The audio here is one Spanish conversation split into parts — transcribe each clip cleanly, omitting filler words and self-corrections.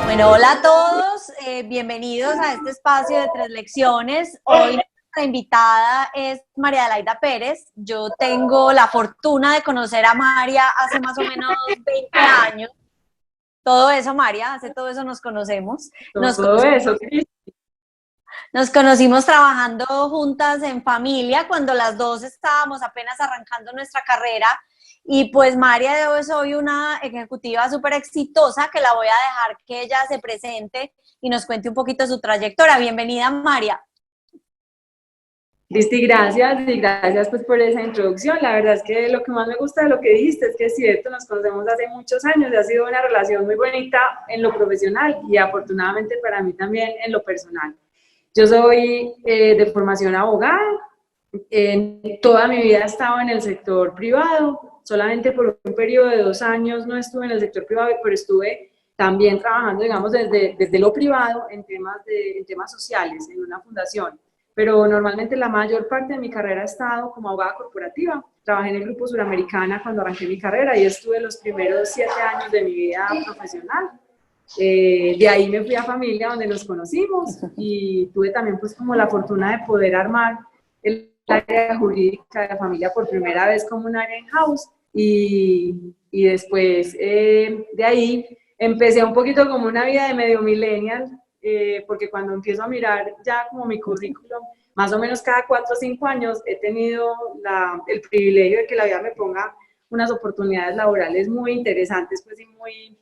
Bueno, hola a todos, bienvenidos a este espacio de Tres Lecciones. Hoy nuestra invitada es María Adelaida Pérez. Yo tengo la fortuna de conocer a María hace más o menos 20 años. Todo eso, María, hace todo eso nos conocemos. Todo eso, Cris. Nos conocimos trabajando juntas en familia cuando las dos estábamos apenas arrancando nuestra carrera. Y pues María de hoy soy una ejecutiva súper exitosa que la voy a dejar que ella se presente y nos cuente un poquito su trayectoria. Bienvenida, María. Cristi, gracias y gracias pues por esa introducción. La verdad es que lo que más me gusta de lo que dijiste es que es cierto, nos conocemos hace muchos años y ha sido una relación muy bonita en lo profesional y afortunadamente para mí también en lo personal. Yo soy de formación abogada, toda mi vida he estado en el sector privado, solamente por un periodo de 2 años no estuve en el sector privado, pero estuve también trabajando, digamos, desde lo privado en temas sociales, en una fundación. Pero normalmente la mayor parte de mi carrera ha estado como abogada corporativa. Trabajé en el Grupo Suramericana cuando arranqué mi carrera y estuve los primeros 7 años de mi vida profesional. De ahí me fui a familia donde nos conocimos y tuve también pues como la fortuna de poder armar el área jurídica de la familia por primera vez como un área in-house y después de ahí empecé un poquito como una vida de medio millennial, porque cuando empiezo a mirar ya como mi currículum, más o menos cada 4 o 5 años he tenido el privilegio de que la vida me ponga unas oportunidades laborales muy interesantes pues y muy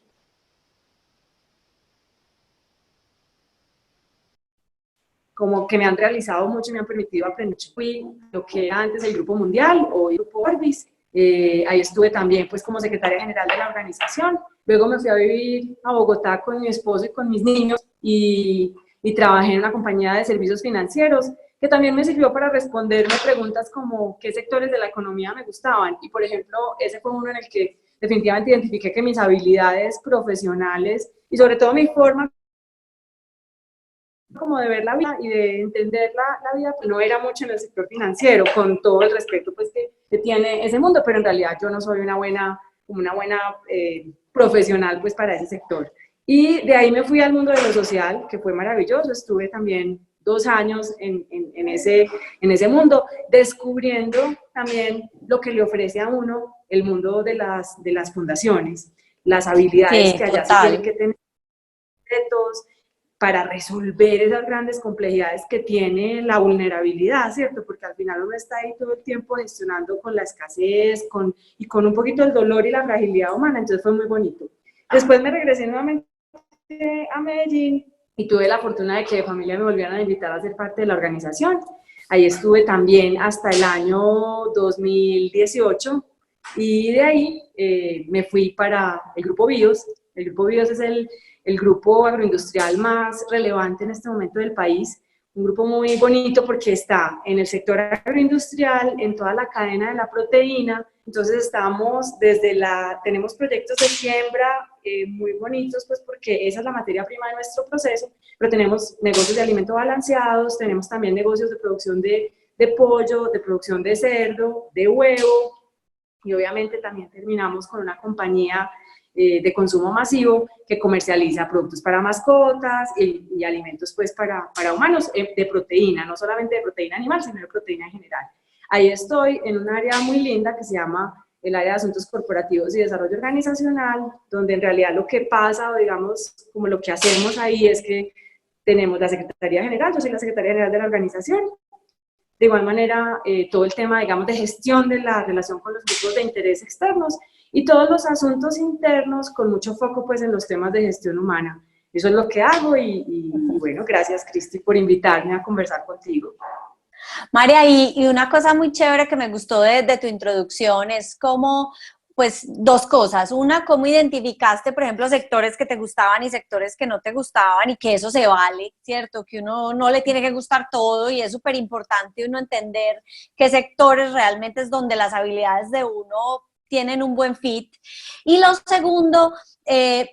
como que me han realizado mucho y me han permitido aprender. Fui lo que era antes el Grupo Mundial o el Grupo Orbis. Ahí estuve también pues como secretaria general de la organización. Luego me fui a vivir a Bogotá con mi esposo y con mis niños y trabajé en una compañía de servicios financieros que también me sirvió para responderme preguntas como qué sectores de la economía me gustaban. Y por ejemplo, ese fue uno en el que definitivamente identifiqué que mis habilidades profesionales y sobre todo mi forma como de ver la vida y de entender la vida, pues no era mucho en el sector financiero, con todo el respeto pues que tiene ese mundo, pero en realidad yo no soy una buena profesional pues para ese sector. Y de ahí me fui al mundo de lo social, que fue maravilloso, estuve también 2 años en ese mundo, descubriendo también lo que le ofrece a uno el mundo de las fundaciones, las habilidades Sí, que allá se tienen total. que tener, retos, para resolver esas grandes complejidades que tiene la vulnerabilidad, ¿cierto? Porque al final uno está ahí todo el tiempo gestionando con la escasez y con un poquito el dolor y la fragilidad humana, entonces fue muy bonito. Después me regresé nuevamente a Medellín y tuve la fortuna de que de familia me volvieran a invitar a ser parte de la organización. Ahí estuve también hasta el año 2018 y de ahí me fui para el Grupo BIOS. El Grupo BIOS es el grupo agroindustrial más relevante en este momento del país, un grupo muy bonito porque está en el sector agroindustrial, en toda la cadena de la proteína, entonces tenemos proyectos de siembra muy bonitos, pues porque esa es la materia prima de nuestro proceso, pero tenemos negocios de alimentos balanceados, tenemos también negocios de producción de pollo, de producción de cerdo, de huevo, y obviamente también terminamos con una compañía de consumo masivo que comercializa productos para mascotas y alimentos pues para humanos de proteína, no solamente de proteína animal, sino de proteína en general. Ahí estoy en un área muy linda que se llama el área de asuntos corporativos y desarrollo organizacional, donde en realidad lo que pasa, o digamos, como lo que hacemos ahí es que tenemos la Secretaría General, yo soy la Secretaría General de la organización, de igual manera, todo el tema, digamos, de gestión de la relación con los grupos de interés externos y todos los asuntos internos con mucho foco pues en los temas de gestión humana. Eso es lo que hago y bueno, gracias Cristi por invitarme a conversar contigo. María, y una cosa muy chévere que me gustó de tu introducción es cómo, pues, dos cosas. Una, cómo identificaste, por ejemplo, sectores que te gustaban y sectores que no te gustaban y que eso se vale, ¿cierto? Que uno no le tiene que gustar todo y es súper importante uno entender qué sectores realmente es donde las habilidades de uno tienen un buen fit. Y lo segundo,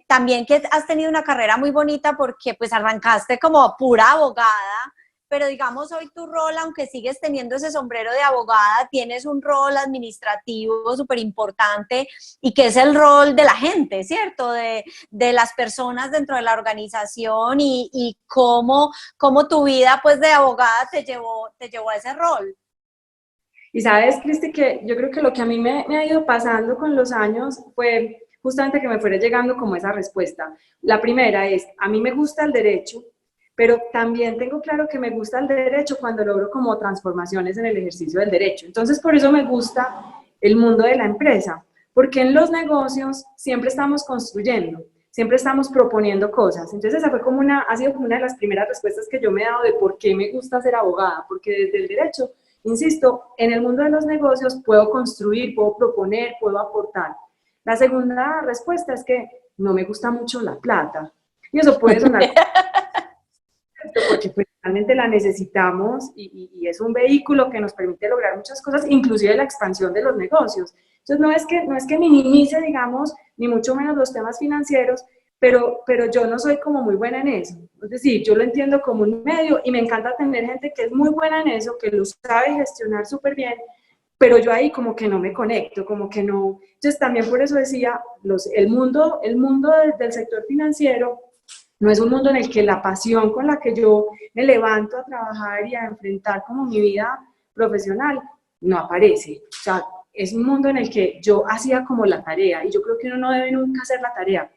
también que has tenido una carrera muy bonita porque pues arrancaste como pura abogada, pero digamos hoy tu rol, aunque sigues teniendo ese sombrero de abogada, tienes un rol administrativo súper importante y que es el rol de la gente, ¿cierto? De las personas dentro de la organización y cómo tu vida pues de abogada te llevó a ese rol. Y sabes, Cristi, que yo creo que lo que a mí me ha ido pasando con los años fue justamente que me fuera llegando como esa respuesta. La primera es, a mí me gusta el derecho, pero también tengo claro que me gusta el derecho cuando logro como transformaciones en el ejercicio del derecho. Entonces, por eso me gusta el mundo de la empresa, porque en los negocios siempre estamos construyendo, siempre estamos proponiendo cosas. Entonces, esa fue como ha sido como una de las primeras respuestas que yo me he dado de por qué me gusta ser abogada, porque desde el derecho, insisto, en el mundo de los negocios puedo construir, puedo proponer, puedo aportar. La segunda respuesta es que no me gusta mucho la plata. Y eso puede sonar porque pues, realmente la necesitamos y es un vehículo que nos permite lograr muchas cosas, inclusive la expansión de los negocios. Entonces no es que minimice, digamos, ni mucho menos los temas financieros, pero yo no soy como muy buena en eso. Es decir, yo lo entiendo como un medio y me encanta tener gente que es muy buena en eso, que lo sabe gestionar súper bien, pero yo ahí como que no me conecto, como que no. Entonces también por eso decía, el mundo del sector financiero no es un mundo en el que la pasión con la que yo me levanto a trabajar y a enfrentar como mi vida profesional no aparece. O sea, es un mundo en el que yo hacía como la tarea y yo creo que uno no debe nunca hacer la tarea.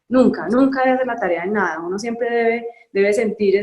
Nunca, nunca debe hacer la tarea en nada. Uno siempre debe sentir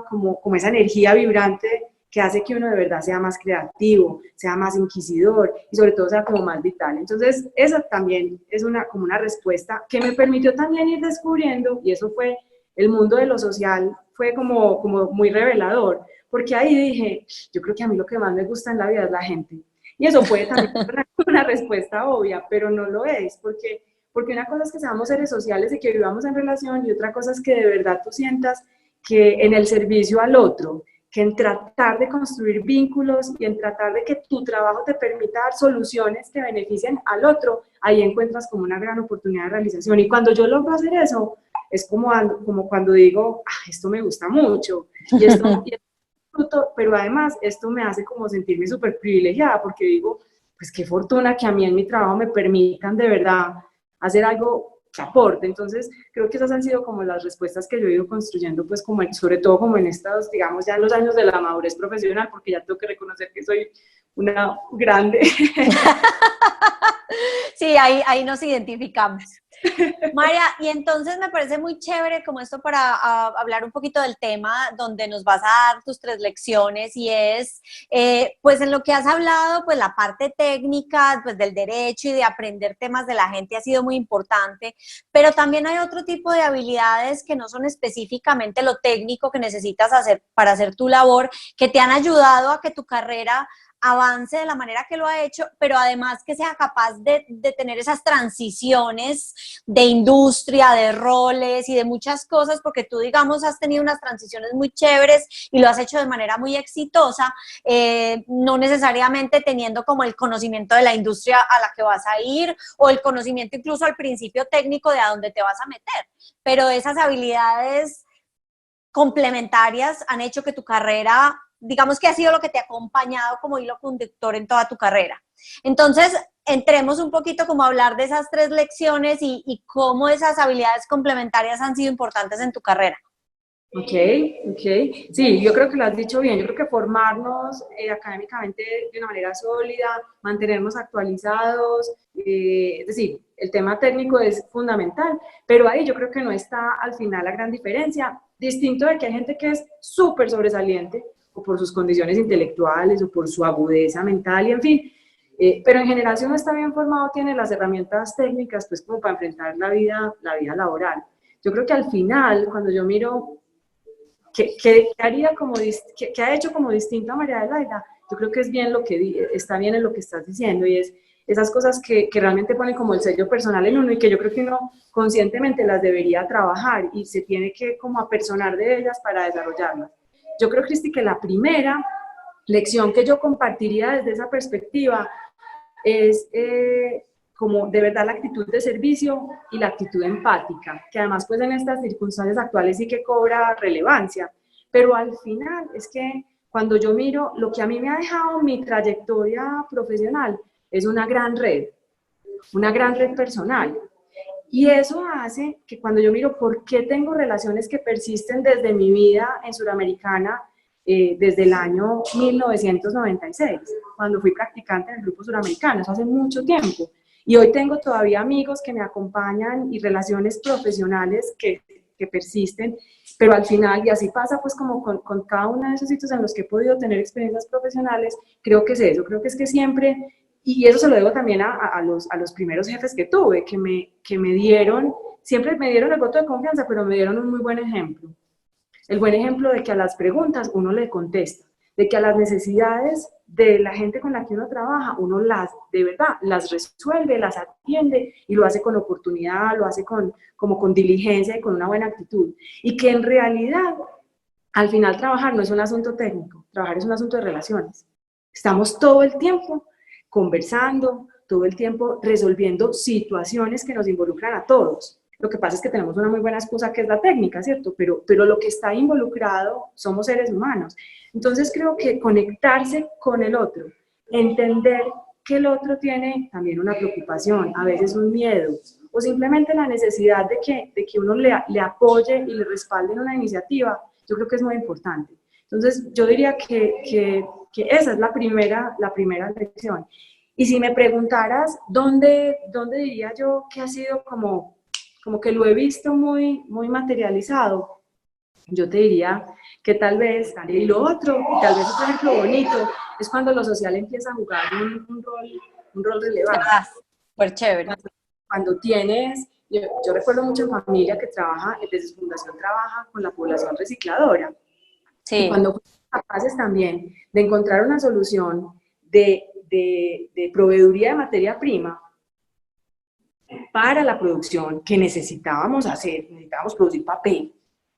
como esa energía vibrante que hace que uno de verdad sea más creativo, sea más inquisidor y sobre todo sea como más vital. Entonces, esa también es como una respuesta que me permitió también ir descubriendo, y eso fue el mundo de lo social, fue como muy revelador, porque ahí dije, yo creo que a mí lo que más me gusta en la vida es la gente. Y eso puede también ser una respuesta obvia, pero no lo es, porque una cosa es que seamos seres sociales y que vivamos en relación, y otra cosa es que de verdad tú sientas que en el servicio al otro, que en tratar de construir vínculos y en tratar de que tu trabajo te permita dar soluciones que beneficien al otro, ahí encuentras como una gran oportunidad de realización. Y cuando yo logro hacer eso, es como cuando digo, ah, esto me gusta mucho, y esto disfruto, pero además esto me hace como sentirme súper privilegiada, porque digo, pues qué fortuna que a mí en mi trabajo me permitan de verdad hacer algo que aporte. Entonces, creo que esas han sido como las respuestas que yo he ido construyendo, pues como sobre todo como en estos, digamos, ya en los años de la madurez profesional, porque ya tengo que reconocer que soy una grande. Sí, ahí nos identificamos. María, y entonces me parece muy chévere como esto para hablar un poquito del tema donde nos vas a dar tus 3 lecciones y es, pues en lo que has hablado, pues la parte técnica, pues del derecho y de aprender temas de la gente ha sido muy importante, pero también hay otro tipo de habilidades que no son específicamente lo técnico que necesitas hacer para hacer tu labor, que te han ayudado a que tu carrera avance de la manera que lo ha hecho, pero además que sea capaz de tener esas transiciones de industria, de roles y de muchas cosas, porque tú, digamos, has tenido unas transiciones muy chéveres y lo has hecho de manera muy exitosa, no necesariamente teniendo como el conocimiento de la industria a la que vas a ir o el conocimiento incluso al principio técnico de a dónde te vas a meter, pero esas habilidades complementarias han hecho que tu carrera, digamos que ha sido lo que te ha acompañado como hilo conductor en toda tu carrera. Entonces, entremos un poquito como a hablar de esas 3 lecciones y cómo esas habilidades complementarias han sido importantes en tu carrera. Ok, ok. Sí, yo creo que lo has dicho bien. Yo creo que formarnos académicamente de una manera sólida, mantenernos actualizados, es decir, el tema técnico es fundamental, pero ahí yo creo que no está al final la gran diferencia, distinto de que hay gente que es súper sobresaliente, o por sus condiciones intelectuales, o por su agudeza mental, y en fin, pero en general si uno está bien formado tiene las herramientas técnicas pues como para enfrentar la vida laboral. Yo creo que al final, cuando yo miro ¿qué haría qué ha hecho como distinto a María Adelaida? Yo creo que es bien está bien en lo que estás diciendo, y es esas cosas que realmente ponen como el sello personal en uno y que yo creo que uno conscientemente las debería trabajar y se tiene que como apersonar de ellas para desarrollarlas. Yo creo, Cristi, que la primera lección que yo compartiría desde esa perspectiva es como de verdad la actitud de servicio y la actitud empática, que además pues en estas circunstancias actuales sí que cobra relevancia, pero al final es que cuando yo miro lo que a mí me ha dejado mi trayectoria profesional, es una gran red personal. Y eso hace que cuando yo miro por qué tengo relaciones que persisten desde mi vida en Suramericana, desde el año 1996, cuando fui practicante en el Grupo Suramericano, eso hace mucho tiempo. Y hoy tengo todavía amigos que me acompañan y relaciones profesionales que persisten, pero al final, y así pasa pues como con cada uno de esos sitios en los que he podido tener experiencias profesionales, creo que es eso, creo que es que siempre, y eso se lo debo también a los primeros jefes que tuve, que me dieron, siempre me dieron el voto de confianza, pero me dieron un muy buen ejemplo. El buen ejemplo de que a las preguntas uno le contesta, de que a las necesidades de la gente con la que uno trabaja, uno de verdad, las resuelve, las atiende y lo hace con oportunidad, lo hace como con diligencia y con una buena actitud. Y que en realidad, al final trabajar no es un asunto técnico, trabajar es un asunto de relaciones. Estamos todo el tiempo conversando, todo el tiempo resolviendo situaciones que nos involucran a todos. Lo que pasa es que tenemos una muy buena excusa que es la técnica, ¿cierto? Pero lo que está involucrado somos seres humanos. Entonces creo que conectarse con el otro, entender que el otro tiene también una preocupación, a veces un miedo, o simplemente la necesidad de que uno le apoye y le respalde en una iniciativa, yo creo que es muy importante. Entonces yo diría que esa es la primera lección. Y si me preguntaras dónde diría yo que ha sido como que lo he visto muy, muy materializado, yo te diría que tal vez, y lo otro, y tal vez otro ejemplo bonito, es cuando lo social empieza a jugar un rol relevante. Ah, súper chévere. Cuando tienes, yo recuerdo mucho en familia que trabaja, desde su fundación trabaja con la población recicladora. Sí. Y cuando fuimos capaces también de encontrar una solución de proveeduría de materia prima, para la producción que necesitábamos hacer, necesitábamos producir papel,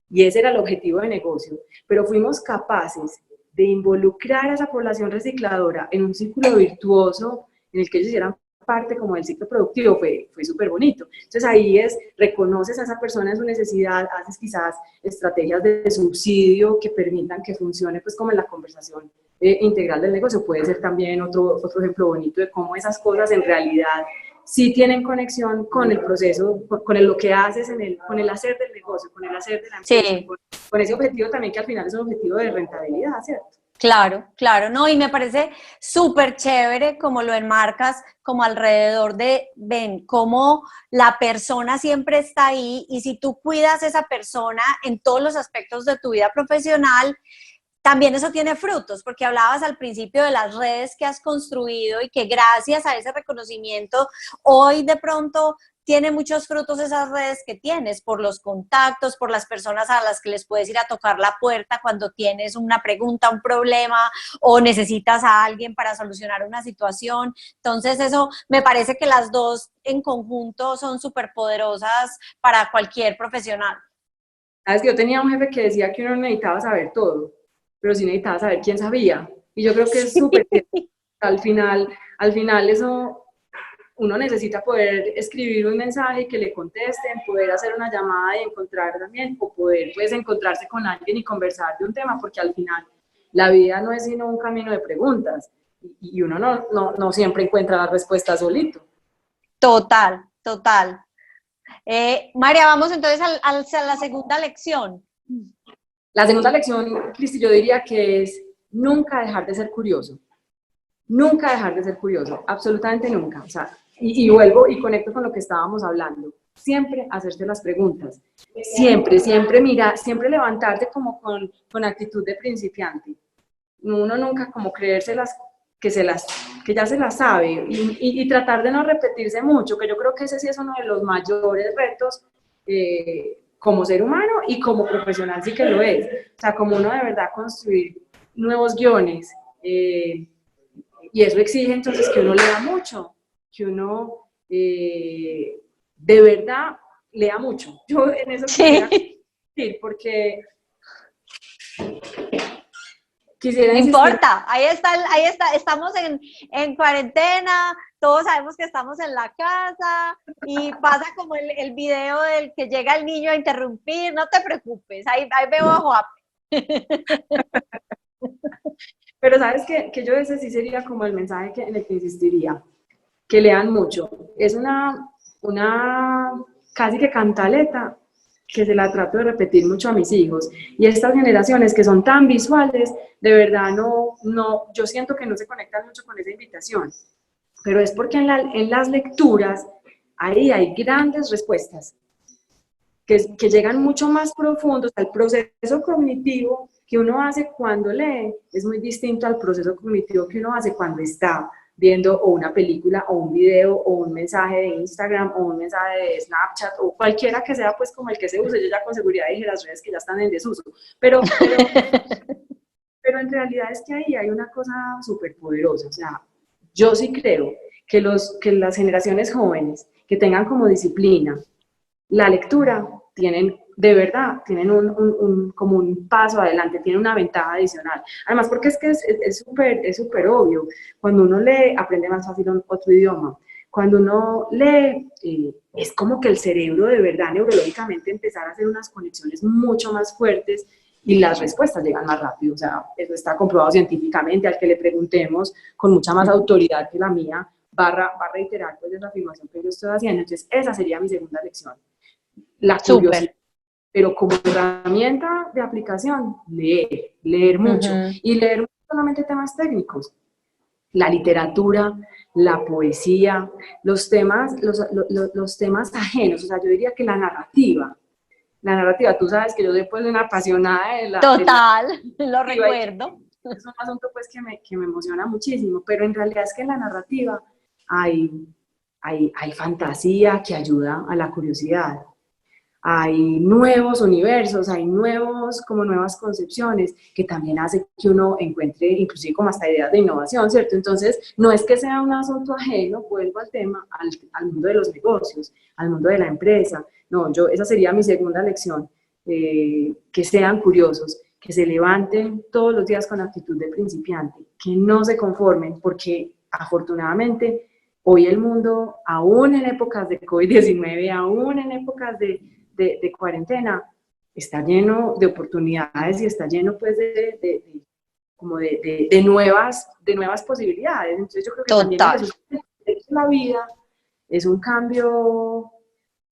y ese era el objetivo de negocio, pero fuimos capaces de involucrar a esa población recicladora en un círculo virtuoso en el que ellos hicieran parte como del ciclo productivo, fue súper bonito. Entonces ahí reconoces a esa persona en su necesidad, haces quizás estrategias de subsidio que permitan que funcione pues como en la conversación integral del negocio. Puede ser también otro ejemplo bonito de cómo esas cosas en realidad sí tienen conexión con el proceso, con lo que haces con el hacer del negocio, con el hacer de la empresa, sí. Con ese objetivo también que al final es un objetivo de rentabilidad, ¿cierto? Claro, claro, no, y me parece súper chévere como lo enmarcas, como alrededor de, ven, cómo la persona siempre está ahí y si tú cuidas a esa persona en todos los aspectos de tu vida profesional, también eso tiene frutos, porque hablabas al principio de las redes que has construido y que gracias a ese reconocimiento, hoy de pronto tiene muchos frutos esas redes que tienes, por los contactos, por las personas a las que les puedes ir a tocar la puerta cuando tienes una pregunta, un problema o necesitas a alguien para solucionar una situación. Entonces eso me parece que las dos en conjunto son súper poderosas para cualquier profesional. Sabes que yo tenía un jefe que decía que uno necesitaba saber todo, pero sí necesitaba saber quién sabía. Y yo creo que es súper al final eso, uno necesita poder escribir un mensaje y que le contesten, poder hacer una llamada y encontrar también, o poder pues encontrarse con alguien y conversar de un tema, porque al final la vida no es sino un camino de preguntas y uno no siempre encuentra la respuesta solito. Total, total. María, vamos entonces a la segunda lección. La segunda lección, Cristi, yo diría que es nunca dejar de ser curioso. Nunca dejar de ser curioso, absolutamente nunca. O sea, y vuelvo y conecto con lo que estábamos hablando. Siempre hacerse las preguntas. Siempre mirar, siempre levantarte como con actitud de principiante. Uno nunca como creérselas que ya se las sabe y tratar de no repetirse mucho, que yo creo que ese sí es uno de los mayores retos como ser humano y como profesional sí que lo es. O sea, como uno de verdad construir nuevos guiones, y eso exige entonces que uno lea mucho, que uno de verdad lea mucho. Yo en eso quisiera decir, porque quisiera no importa, ahí está, estamos en cuarentena, todos sabemos que estamos en la casa y pasa como el video del que llega el niño a interrumpir, no te preocupes, ahí veo a Juan. Pero sabes que yo ese sí sería como el mensaje en el que insistiría, que lean mucho. Es una casi que cantaleta que se la trato de repetir mucho a mis hijos. Y estas generaciones que son tan visuales, de verdad yo siento que no se conectan mucho con esa invitación. Pero es porque en las lecturas ahí hay grandes respuestas que llegan mucho más profundos al proceso cognitivo que uno hace cuando lee, es muy distinto al proceso cognitivo que uno hace cuando está viendo o una película o un video o un mensaje de Instagram o un mensaje de Snapchat o cualquiera que sea pues como el que se use. Yo ya con seguridad dije las redes que ya están en desuso, pero en realidad es que ahí hay una cosa súper poderosa. O sea, yo sí creo que las generaciones jóvenes que tengan como disciplina la lectura, de verdad, tienen como un paso adelante, tienen una ventaja adicional. Además, porque es que es súper obvio. Cuando uno lee, aprende más fácil otro idioma. Cuando uno lee, es como que el cerebro de verdad, neurológicamente, empezar a hacer unas conexiones mucho más fuertes y las respuestas llegan más rápido. O sea, eso está comprobado científicamente. Al que le preguntemos con mucha más autoridad que la mía, va a reiterar pues esa afirmación que yo estoy haciendo. Entonces, esa sería mi segunda lección. La curiosidad, pero como herramienta de aplicación, leer mucho. Y leer no solamente temas técnicos, la literatura, la poesía, los temas ajenos, o sea, yo diría que la narrativa, tú sabes que yo soy pues una apasionada Total, lo recuerdo. Es un asunto pues que me emociona muchísimo, pero en realidad es que en la narrativa hay fantasía que ayuda a la curiosidad. Hay nuevos universos, hay como nuevas concepciones que también hace que uno encuentre inclusive como hasta ideas de innovación, ¿cierto? Entonces, no es que sea un asunto ajeno, vuelvo al tema, al mundo de los negocios, al mundo de la empresa. No, esa sería mi segunda lección, que sean curiosos, que se levanten todos los días con actitud de principiante, que no se conformen, porque afortunadamente hoy el mundo, aún en épocas de COVID-19, aún en épocas de cuarentena, está lleno de oportunidades y está lleno pues como de nuevas posibilidades. Entonces yo creo que también la vida es un cambio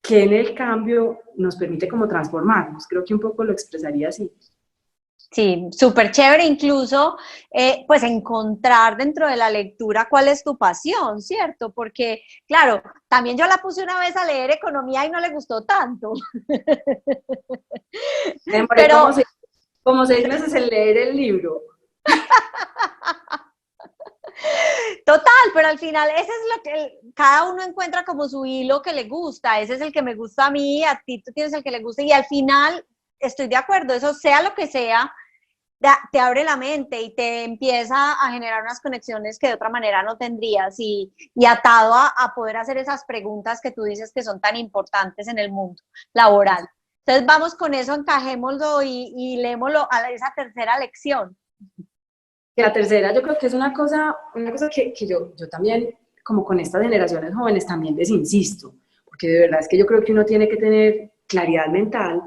que en el cambio nos permite como transformarnos. Creo que un poco lo expresaría así. Sí, súper chévere, incluso pues encontrar dentro de la lectura cuál es tu pasión, ¿cierto? Porque, claro, también yo la puse una vez a leer economía y no le gustó tanto. Pero como 6 meses en leer el libro. Total, pero al final ese es lo que cada uno encuentra como su hilo que le gusta, ese es el que me gusta a mí, a ti tú tienes el que le gusta y al final estoy de acuerdo, eso sea lo que sea, te abre la mente y te empieza a generar unas conexiones que de otra manera no tendrías y atado a poder hacer esas preguntas que tú dices que son tan importantes en el mundo laboral. Entonces vamos con eso, encajémoslo y leémoslo a esa tercera lección. La tercera yo creo que es una cosa que yo también, como con estas generaciones jóvenes, también les insisto, porque de verdad es que yo creo que uno tiene que tener claridad mental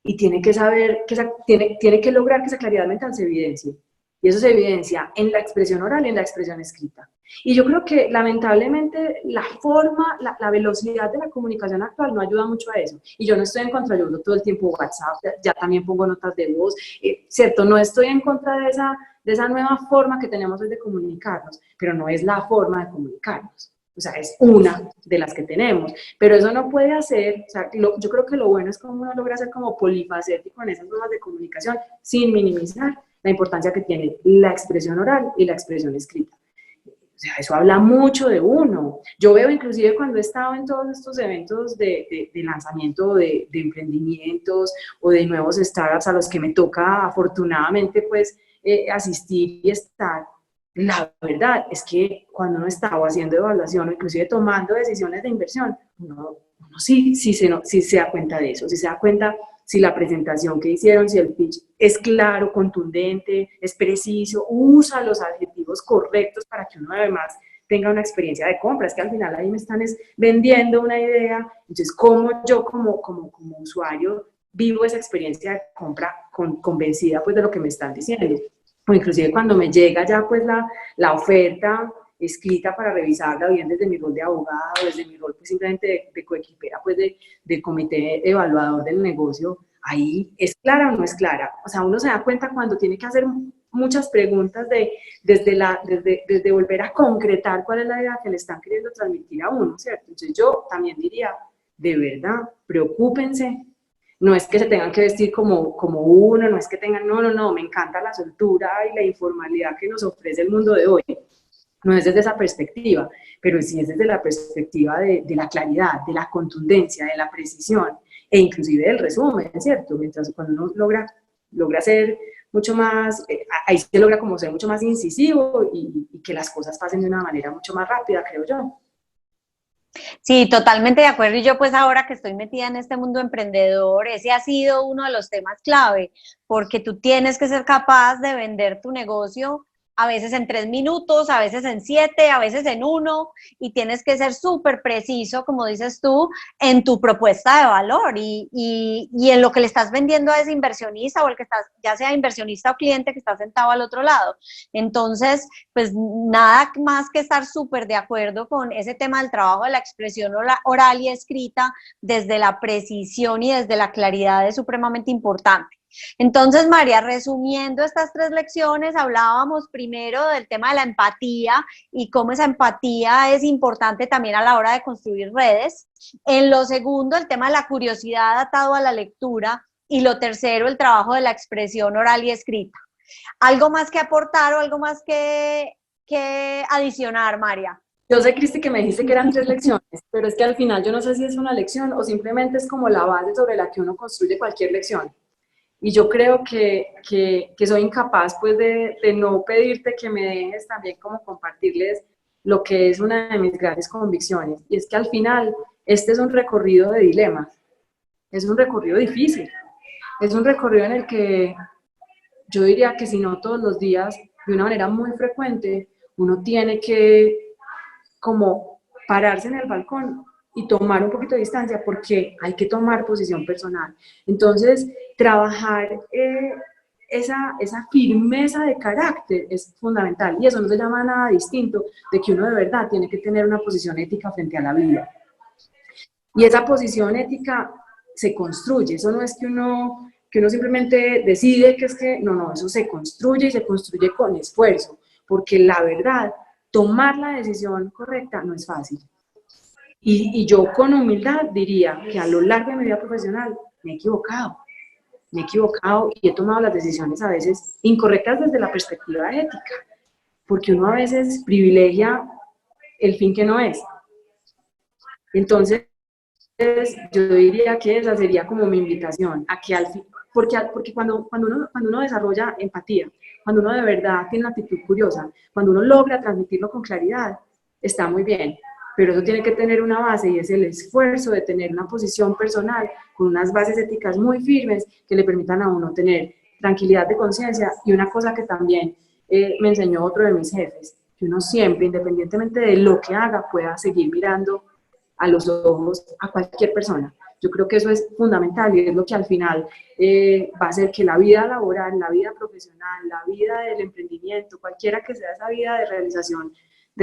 y tiene que saber, tiene que lograr que esa claridad mental se evidencie. Y eso se evidencia en la expresión oral y en la expresión escrita. Y yo creo que lamentablemente la velocidad de la comunicación actual no ayuda mucho a eso. Y yo no estoy en contra, yo uso todo el tiempo WhatsApp, ya también pongo notas de voz, ¿cierto? No estoy en contra de esa nueva forma que tenemos hoy de comunicarnos, pero no es la forma de comunicarnos. O sea, es una de las que tenemos, pero eso no puede hacer, o sea, yo creo que lo bueno es como uno logra ser como polifacético en esas formas de comunicación sin minimizar la importancia que tiene la expresión oral y la expresión escrita. O sea, eso habla mucho de uno. Yo veo inclusive cuando he estado en todos estos eventos de lanzamiento de emprendimientos o de nuevos startups a los que me toca afortunadamente pues asistir y estar, la verdad es que cuando uno estaba haciendo evaluación o inclusive tomando decisiones de inversión, uno sí se da cuenta de eso, sí se da cuenta si la presentación que hicieron, si el pitch es claro, contundente, es preciso, usa los adjetivos correctos para que uno además tenga una experiencia de compra. Es que al final ahí me están vendiendo una idea, entonces cómo yo como usuario vivo esa experiencia de compra convencida pues de lo que me están diciendo. O inclusive cuando me llega ya pues la oferta escrita para revisarla bien desde mi rol de abogado, desde mi rol pues simplemente de coequipera pues del comité evaluador del negocio, ahí es clara o no es clara. O sea, uno se da cuenta cuando tiene que hacer muchas preguntas desde volver a concretar cuál es la idea que le están queriendo transmitir a uno, ¿cierto? Entonces yo también diría, de verdad, preocúpense. No es que se tengan que vestir como uno, no es que tengan, no, me encanta la soltura y la informalidad que nos ofrece el mundo de hoy. No es desde esa perspectiva, pero sí es desde la perspectiva de la claridad, de la contundencia, de la precisión e inclusive del resumen, ¿cierto? Mientras cuando uno logra ser mucho más, ahí se logra como ser mucho más incisivo y que las cosas pasen de una manera mucho más rápida, creo yo. Sí, totalmente de acuerdo. Y yo pues ahora que estoy metida en este mundo emprendedor, ese ha sido uno de los temas clave, porque tú tienes que ser capaz de vender tu negocio a veces en 3 minutos, a veces en 7, a veces en 1, y tienes que ser súper preciso, como dices tú, en tu propuesta de valor y en lo que le estás vendiendo a ese inversionista o el que estás, ya sea inversionista o cliente que está sentado al otro lado. Entonces, pues nada más que estar súper de acuerdo con ese tema del trabajo de la expresión oral y escrita desde la precisión y desde la claridad es supremamente importante. Entonces, María, resumiendo estas 3 lecciones, hablábamos primero del tema de la empatía y cómo esa empatía es importante también a la hora de construir redes. En lo segundo, el tema de la curiosidad atado a la lectura. Y lo tercero, el trabajo de la expresión oral y escrita. ¿Algo más que aportar o algo más que adicionar, María? Yo sé, Cristi, que me dijiste que eran 3 lecciones, pero es que al final yo no sé si es una lección o simplemente es como la base sobre la que uno construye cualquier lección. Y yo creo que soy incapaz pues de no pedirte que me dejes también como compartirles lo que es una de mis grandes convicciones. Y es que al final este es un recorrido de dilemas, es un recorrido difícil, es un recorrido en el que yo diría que si no todos los días, de una manera muy frecuente, uno tiene que como pararse en el balcón y tomar un poquito de distancia porque hay que tomar posición personal. Entonces, trabajar esa firmeza de carácter es fundamental y eso no se llama nada distinto de que uno de verdad tiene que tener una posición ética frente a la vida. Y esa posición ética se construye, eso no es que uno simplemente decide que es que, no, eso se construye y se construye con esfuerzo, porque la verdad, tomar la decisión correcta no es fácil. Y yo con humildad diría que a lo largo de mi vida profesional me he equivocado y he tomado las decisiones a veces incorrectas desde la perspectiva ética, porque uno a veces privilegia el fin que no es. Entonces, yo diría que esa sería como mi invitación, a que al fin, porque cuando uno desarrolla empatía, cuando uno de verdad tiene una actitud curiosa, cuando uno logra transmitirlo con claridad, está muy bien, pero eso tiene que tener una base y es el esfuerzo de tener una posición personal con unas bases éticas muy firmes que le permitan a uno tener tranquilidad de conciencia y una cosa que también me enseñó otro de mis jefes, que uno siempre, independientemente de lo que haga, pueda seguir mirando a los ojos a cualquier persona. Yo creo que eso es fundamental y es lo que al final va a hacer que la vida laboral, la vida profesional, la vida del emprendimiento, cualquiera que sea esa vida de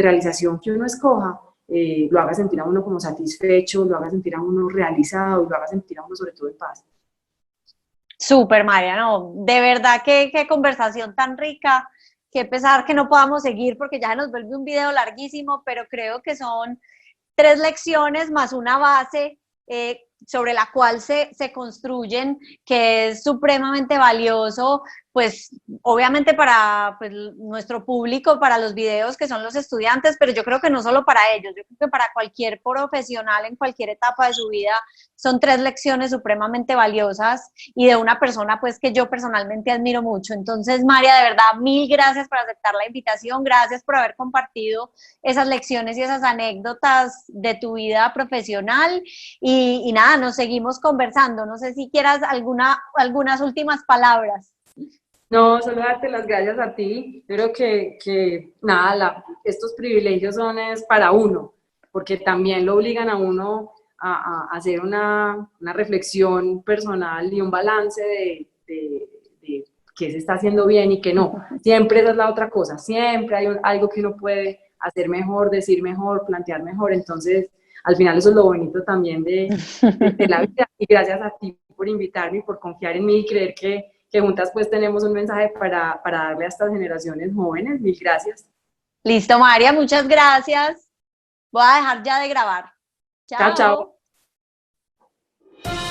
realización que uno escoja, lo haga sentir a uno como satisfecho, lo haga sentir a uno realizado y lo haga sentir a uno sobre todo en paz. Súper, María, no, de verdad que qué conversación tan rica, qué pesar que no podamos seguir porque ya nos vuelve un video larguísimo, pero creo que son 3 lecciones más una base sobre la cual se construyen, que es supremamente valioso, pues obviamente para pues, nuestro público, para los videos que son los estudiantes, pero yo creo que no solo para ellos, yo creo que para cualquier profesional en cualquier etapa de su vida, son 3 lecciones supremamente valiosas y de una persona pues que yo personalmente admiro mucho. Entonces, María, de verdad, mil gracias por aceptar la invitación, gracias por haber compartido esas lecciones y esas anécdotas de tu vida profesional y nada, nos seguimos conversando. No sé si quieras algunas últimas palabras. No, solo darte las gracias a ti. Yo creo que nada, estos privilegios son es para uno, porque también lo obligan a uno a hacer una reflexión personal y un balance de qué se está haciendo bien y qué no. Siempre esa es la otra cosa, siempre hay algo que uno puede hacer mejor, decir mejor, plantear mejor. Entonces, al final eso es lo bonito también de la vida. Y gracias a ti por invitarme y por confiar en mí y creer que juntas pues tenemos un mensaje para darle a estas generaciones jóvenes. Mil gracias. Listo, María, muchas gracias. Voy a dejar ya de grabar. Chao, chao. Chao.